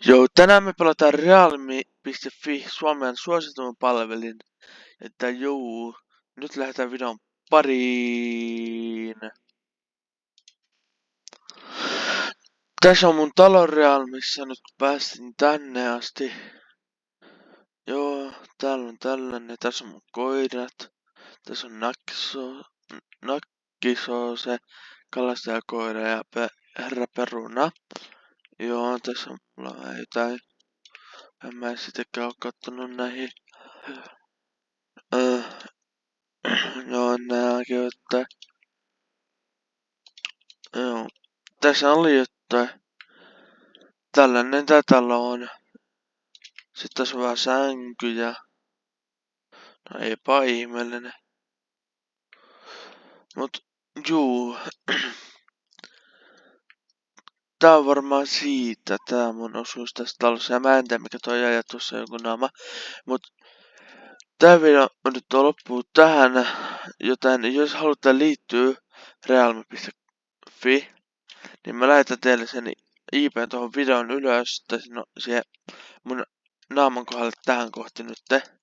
Joo, tänään me pelataan Realme.fi, Suomen suosituin palvelin. Että joo, nyt lähdetään videon pariin. Tässä on mun talo Realmissa, nyt kun päästin tänne asti. Joo, täällä on tällainen, tässä on mun koirat. Tässä on Nakkiso, se kalastajakoira ja herra Peruna. Joo, tässä on mulla vähän jotain. En mä sitäkään oo kattonut näihin. Joo, nääkin jotain. Joo. Tässä oli jotain. Tällainen tää talo on. Sitten tässä on vähän sänkyjä. No eipä ihmeellinen. Mut juu. Tää on varmaan siitä. Tää mun osuus tästä talossa. Ja mä en tiedä mikä toi jäi tuossa joku naama. Mut tää video on nyt loppuu tähän. Joten jos haluatte liittyä realme.fi, niin mä lähetän teille sen IP tuohon videon ylös. Tai siihen mun naaman kohdalle tähän kohti nytte.